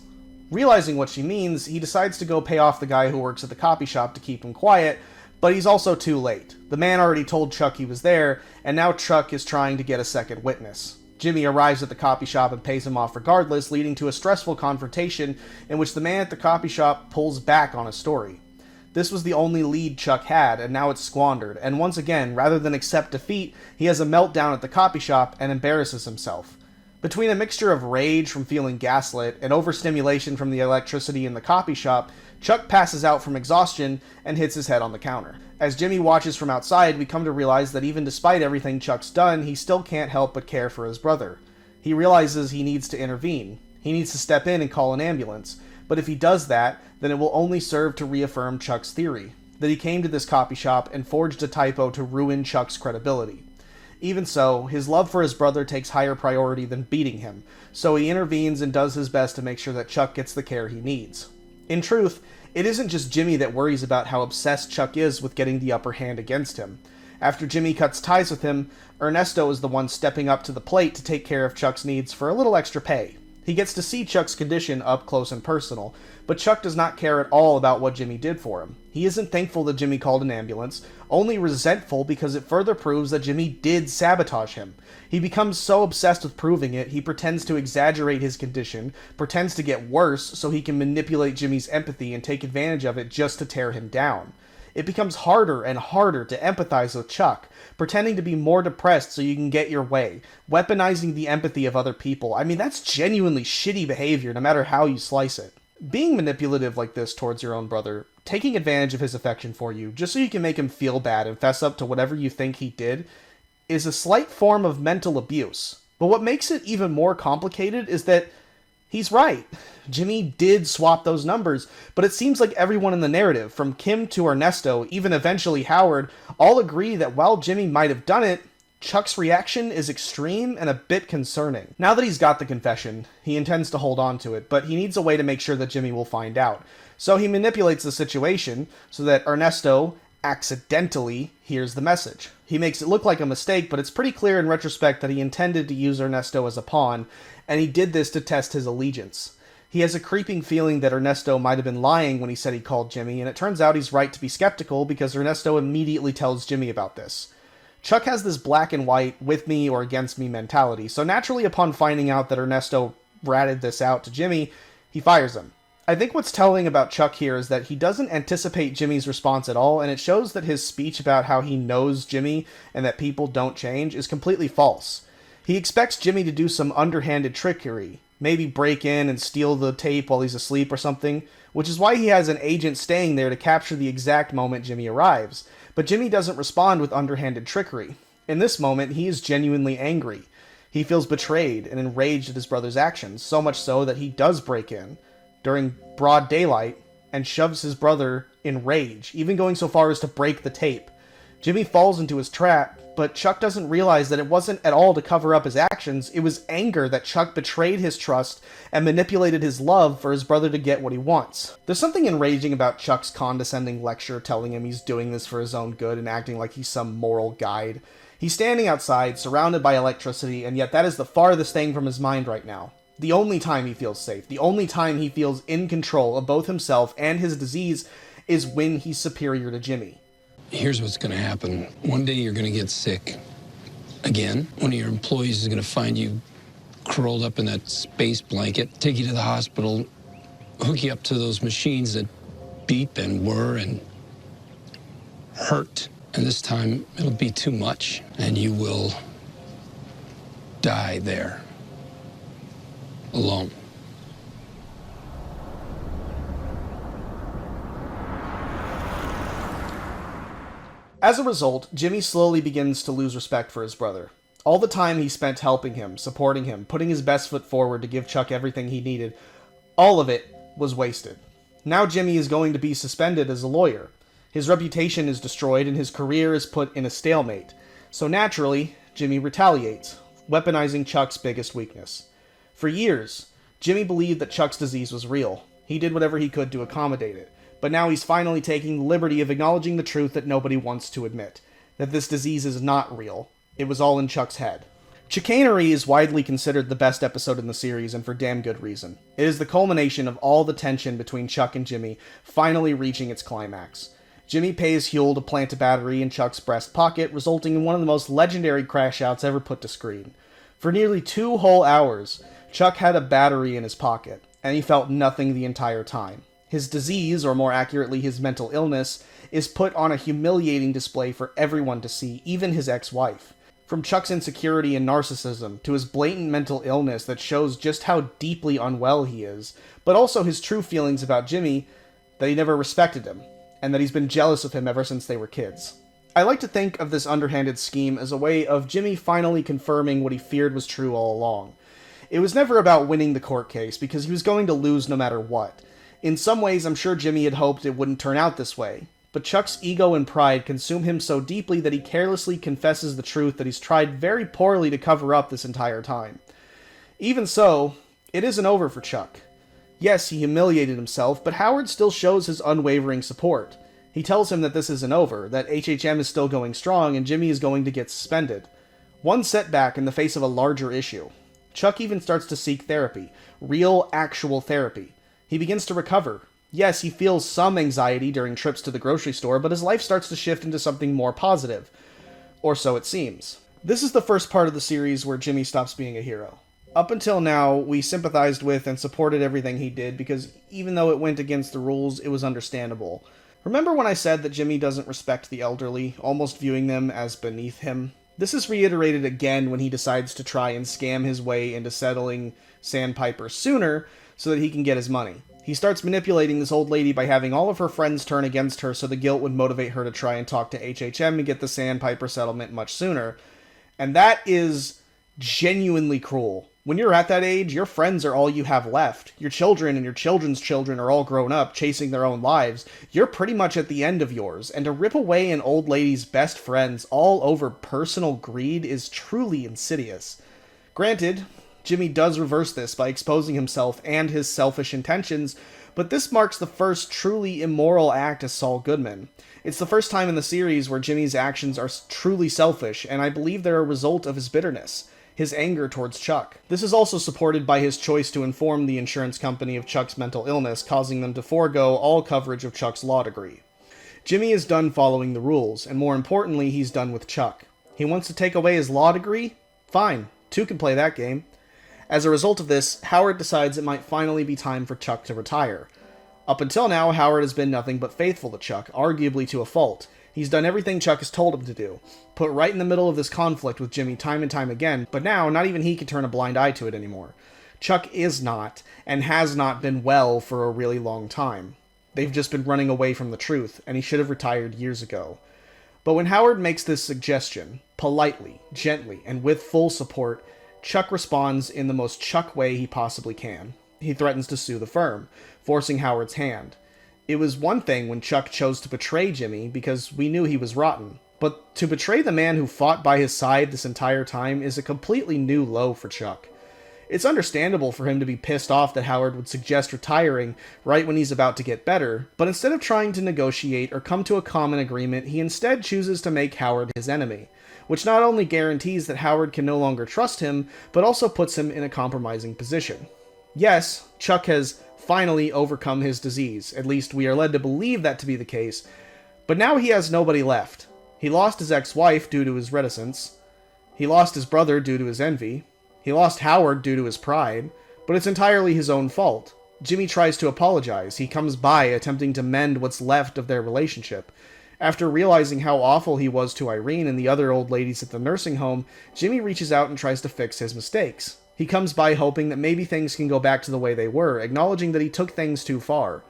Realizing what she means, he decides to go pay off the guy who works at the copy shop to keep him quiet, but he's also too late. The man already told Chuck he was there, and now Chuck is trying to get a second witness. Jimmy arrives at the copy shop and pays him off regardless, leading to a stressful confrontation in which the man at the copy shop pulls back on his story. This was the only lead Chuck had, and now it's squandered, and once again, rather than accept defeat, he has a meltdown at the copy shop and embarrasses himself. Between a mixture of rage from feeling gaslit and overstimulation from the electricity in the copy shop, Chuck passes out from exhaustion and hits his head on the counter. As Jimmy watches from outside, we come to realize that even despite everything Chuck's done, he still can't help but care for his brother. He realizes he needs to intervene. He needs to step in and call an ambulance. But if he does that, then it will only serve to reaffirm Chuck's theory, that he came to this copy shop and forged a typo to ruin Chuck's credibility. Even so, his love for his brother takes higher priority than beating him, so he intervenes and does his best to make sure that Chuck gets the care he needs. In truth, it isn't just Jimmy that worries about how obsessed Chuck is with getting the upper hand against him. After Jimmy cuts ties with him, Ernesto is the one stepping up to the plate to take care of Chuck's needs for a little extra pay. He gets to see Chuck's condition up close and personal, but Chuck does not care at all about what Jimmy did for him. He isn't thankful that Jimmy called an ambulance, only resentful because it further proves that Jimmy did sabotage him. He becomes so obsessed with proving it, he pretends to exaggerate his condition, pretends to get worse so he can manipulate Jimmy's empathy and take advantage of it just to tear him down. It becomes harder and harder to empathize with Chuck, pretending to be more depressed so you can get your way, weaponizing the empathy of other people. I mean, that's genuinely shitty behavior, no matter how you slice it. Being manipulative like this towards your own brother, taking advantage of his affection for you, just so you can make him feel bad and fess up to whatever you think he did, is a slight form of mental abuse. But what makes it even more complicated is that he's right. Jimmy did swap those numbers, but it seems like everyone in the narrative, from Kim to Ernesto, even eventually Howard, all agree that while Jimmy might have done it, Chuck's reaction is extreme and a bit concerning. Now that he's got the confession, he intends to hold on to it, but he needs a way to make sure that Jimmy will find out. So he manipulates the situation so that Ernesto accidentally hears the message. He makes it look like a mistake, but it's pretty clear in retrospect that he intended to use Ernesto as a pawn, and he did this to test his allegiance. He has a creeping feeling that Ernesto might have been lying when he said he called Jimmy, and it turns out he's right to be skeptical because Ernesto immediately tells Jimmy about this. Chuck has this black and white, with me or against me mentality, so naturally upon finding out that Ernesto ratted this out to Jimmy, he fires him. I think what's telling about Chuck here is that he doesn't anticipate Jimmy's response at all, and it shows that his speech about how he knows Jimmy and that people don't change is completely false. He expects Jimmy to do some underhanded trickery, maybe break in and steal the tape while he's asleep or something, which is why he has an agent staying there to capture the exact moment Jimmy arrives. But Jimmy doesn't respond with underhanded trickery. In this moment, he is genuinely angry. He feels betrayed and enraged at his brother's actions, so much so that he does break in during broad daylight and shoves his brother in rage, even going so far as to break the tape. Jimmy falls into his trap, but Chuck doesn't realize that it wasn't at all to cover up his actions. It was anger that Chuck betrayed his trust and manipulated his love for his brother to get what he wants. There's something enraging about Chuck's condescending lecture telling him he's doing this for his own good and acting like he's some moral guide. He's standing outside, surrounded by electricity, and yet that is the farthest thing from his mind right now. The only time he feels safe, the only time he feels in control of both himself and his disease is when he's superior to Jimmy. Here's what's going to happen. One day you're going to get sick. Again, one of your employees is going to find you curled up in that space blanket, take you to the hospital, hook you up to those machines that beep and whir and hurt. And this time it'll be too much, and you will die there, alone. As a result, Jimmy slowly begins to lose respect for his brother. All the time he spent helping him, supporting him, putting his best foot forward to give Chuck everything he needed, all of it was wasted. Now Jimmy is going to be suspended as a lawyer. His reputation is destroyed and his career is put in a stalemate. So naturally, Jimmy retaliates, weaponizing Chuck's biggest weakness. For years, Jimmy believed that Chuck's disease was real. He did whatever he could to accommodate it. But now he's finally taking the liberty of acknowledging the truth that nobody wants to admit. That this disease is not real. It was all in Chuck's head. Chicanery is widely considered the best episode in the series, and for damn good reason. It is the culmination of all the tension between Chuck and Jimmy finally reaching its climax. Jimmy pays Huel to plant a battery in Chuck's breast pocket, resulting in one of the most legendary crash outs ever put to screen. For nearly 2 whole hours, Chuck had a battery in his pocket, and he felt nothing the entire time. His disease, or more accurately his mental illness, is put on a humiliating display for everyone to see, even his ex-wife. From Chuck's insecurity and narcissism, to his blatant mental illness that shows just how deeply unwell he is, but also his true feelings about Jimmy, that he never respected him, and that he's been jealous of him ever since they were kids. I like to think of this underhanded scheme as a way of Jimmy finally confirming what he feared was true all along. It was never about winning the court case, because he was going to lose no matter what. In some ways, I'm sure Jimmy had hoped it wouldn't turn out this way, but Chuck's ego and pride consume him so deeply that he carelessly confesses the truth that he's tried very poorly to cover up this entire time. Even so, it isn't over for Chuck. Yes, he humiliated himself, but Howard still shows his unwavering support. He tells him that this isn't over, that HHM is still going strong, and Jimmy is going to get suspended. One setback in the face of a larger issue. Chuck even starts to seek therapy. Real, actual therapy. He begins to recover. Yes, he feels some anxiety during trips to the grocery store, but his life starts to shift into something more positive. Or so it seems. This is the first part of the series where Jimmy stops being a hero. Up until now, we sympathized with and supported everything he did because even though it went against the rules, it was understandable. Remember when I said that Jimmy doesn't respect the elderly, almost viewing them as beneath him? This is reiterated again when he decides to try and scam his way into settling Sandpiper sooner so that he can get his money. He starts manipulating this old lady by having all of her friends turn against her so the guilt would motivate her to try and talk to HHM and get the Sandpiper settlement much sooner. And that is genuinely cruel. When you're at that age, your friends are all you have left. Your children and your children's children are all grown up, chasing their own lives. You're pretty much at the end of yours, and to rip away an old lady's best friends all over personal greed is truly insidious. Granted, Jimmy does reverse this by exposing himself and his selfish intentions, But this marks the first truly immoral act as Saul Goodman. It's the first time in the series where Jimmy's actions are truly selfish, and I believe they're a result of his bitterness, his anger towards Chuck. This is also supported by his choice to inform the insurance company of Chuck's mental illness, causing them to forego all coverage of Chuck's law degree. Jimmy is done following the rules, and more importantly, he's done with Chuck. He wants to take away his law degree? Fine, two can play that game. As a result of this, Howard decides it might finally be time for Chuck to retire. Up until now, Howard has been nothing but faithful to Chuck, arguably to a fault. He's done everything Chuck has told him to do, put right in the middle of this conflict with Jimmy time and time again, but now not even he can turn a blind eye to it anymore. Chuck is not, and has not been well for a really long time. They've just been running away from the truth, and he should have retired years ago. But when Howard makes this suggestion, politely, gently, and with full support, Chuck responds in the most Chuck way he possibly can. He threatens to sue the firm, forcing Howard's hand. It was one thing when Chuck chose to betray Jimmy because we knew he was rotten, but to betray the man who fought by his side this entire time is a completely new low for Chuck. It's understandable for him to be pissed off that Howard would suggest retiring right when he's about to get better, but instead of trying to negotiate or come to a common agreement, he instead chooses to make Howard his enemy, which not only guarantees that Howard can no longer trust him, but also puts him in a compromising position. Yes, Chuck has finally overcome his disease, at least we are led to believe that to be the case, but now he has nobody left. He lost his ex-wife due to his reticence, he lost his brother due to his envy, he lost Howard due to his pride, but it's entirely his own fault. Jimmy tries to apologize. He comes by, attempting to mend what's left of their relationship. After realizing how awful he was to Irene and the other old ladies at the nursing home, Jimmy reaches out and tries to fix his mistakes. He comes by hoping that maybe things can go back to the way they were, acknowledging that he took things too far.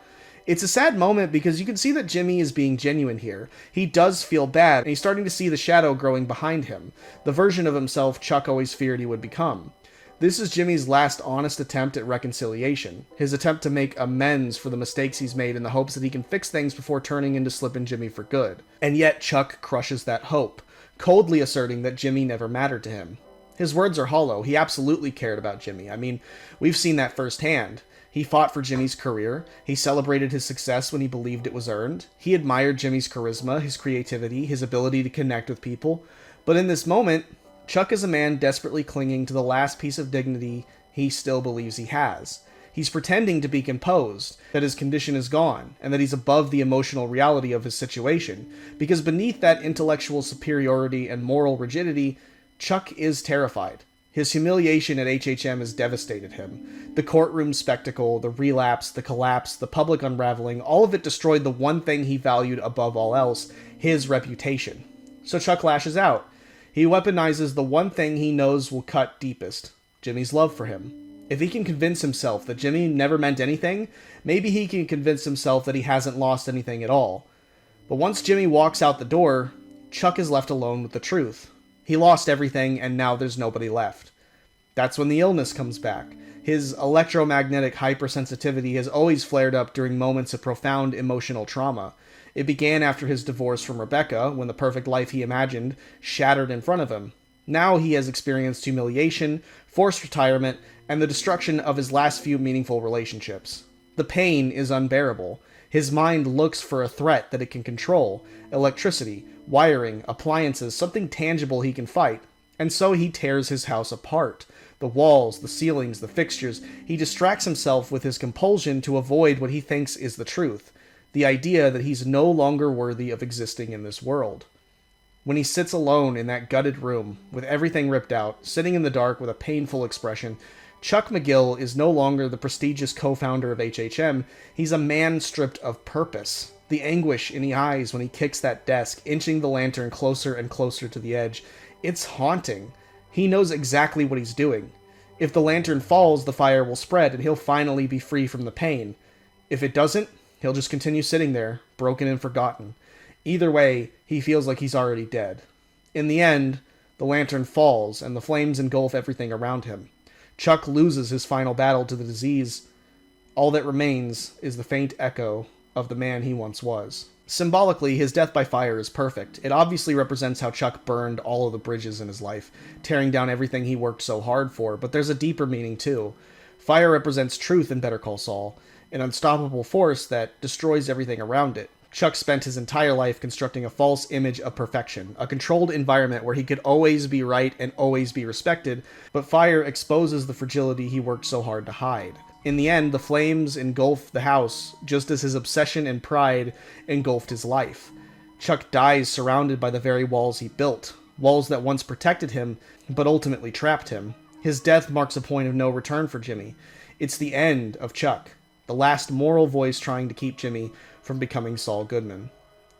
It's a sad moment because you can see that Jimmy is being genuine here. He does feel bad, and he's starting to see the shadow growing behind him, the version of himself Chuck always feared he would become. This is Jimmy's last honest attempt at reconciliation, his attempt to make amends for the mistakes he's made in the hopes that he can fix things before turning into Slippin' Jimmy for good. And yet Chuck crushes that hope, coldly asserting that Jimmy never mattered to him. His words are hollow. He absolutely cared about Jimmy. I mean, we've seen that firsthand. He fought for Jimmy's career. He celebrated his success when he believed it was earned. He admired Jimmy's charisma, his creativity, his ability to connect with people. But in this moment, Chuck is a man desperately clinging to the last piece of dignity he still believes he has. He's pretending to be composed, that his condition is gone, and that he's above the emotional reality of his situation, because beneath that intellectual superiority and moral rigidity, Chuck is terrified. His humiliation at HHM has devastated him. The courtroom spectacle, the relapse, the collapse, the public unraveling, all of it destroyed the one thing he valued above all else, his reputation. So Chuck lashes out. He weaponizes the one thing he knows will cut deepest, Jimmy's love for him. If he can convince himself that Jimmy never meant anything, maybe he can convince himself that he hasn't lost anything at all. But once Jimmy walks out the door, Chuck is left alone with the truth. He lost everything, and now there's nobody left. That's when the illness comes back. His electromagnetic hypersensitivity has always flared up during moments of profound emotional trauma. It began after his divorce from Rebecca, when the perfect life he imagined shattered in front of him. Now he has experienced humiliation, forced retirement, and the destruction of his last few meaningful relationships. The pain is unbearable. His mind looks for a threat that it can control, electricity, wiring, appliances, something tangible he can fight. And so he tears his house apart. The walls, the ceilings, the fixtures. He distracts himself with his compulsion to avoid what he thinks is the truth. The idea that he's no longer worthy of existing in this world. When he sits alone in that gutted room, with everything ripped out, sitting in the dark with a painful expression, Chuck McGill is no longer the prestigious co-founder of HHM, he's a man stripped of purpose. The anguish in the eyes when he kicks that desk, inching the lantern closer and closer to the edge. It's haunting. He knows exactly what he's doing. If the lantern falls, the fire will spread, and he'll finally be free from the pain. If it doesn't, he'll just continue sitting there, broken and forgotten. Either way, he feels like he's already dead. In the end, the lantern falls, and the flames engulf everything around him. Chuck loses his final battle to the disease. All that remains is the faint echo of the man he once was. Symbolically, his death by fire is perfect. It obviously represents how Chuck burned all of the bridges in his life, tearing down everything he worked so hard for, but there's a deeper meaning too. Fire represents truth in Better Call Saul. an unstoppable force that destroys everything around it. Chuck spent his entire life constructing a false image of perfection, a controlled environment where he could always be right and always be respected, but fire exposes the fragility he worked so hard to hide. In the end, the flames engulf the house, just as his obsession and pride engulfed his life. Chuck dies surrounded by the very walls he built, walls that once protected him, but ultimately trapped him. His death marks a point of no return for Jimmy. It's the end of Chuck, the last moral voice trying to keep Jimmy from becoming Saul Goodman.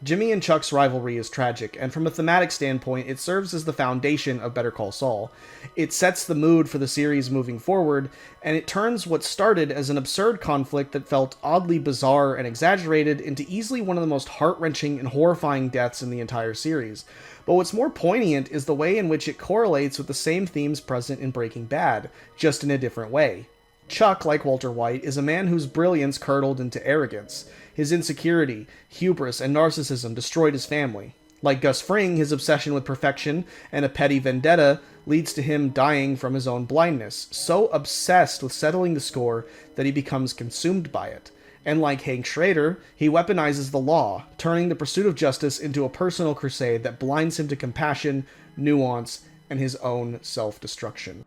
Jimmy and Chuck's rivalry is tragic, and from a thematic standpoint, it serves as the foundation of Better Call Saul. It sets the mood for the series moving forward, and it turns what started as an absurd conflict that felt oddly bizarre and exaggerated into easily one of the most heart-wrenching and horrifying deaths in the entire series. But what's more poignant is the way in which it correlates with the same themes present in Breaking Bad, just in a different way. Chuck, like Walter White, is a man whose brilliance curdled into arrogance. His insecurity, hubris, and narcissism destroyed his family. Like Gus Fring, his obsession with perfection and a petty vendetta leads to him dying from his own blindness, so obsessed with settling the score that he becomes consumed by it. And like Hank Schrader, he weaponizes the law, turning the pursuit of justice into a personal crusade that blinds him to compassion, nuance, and his own self-destruction.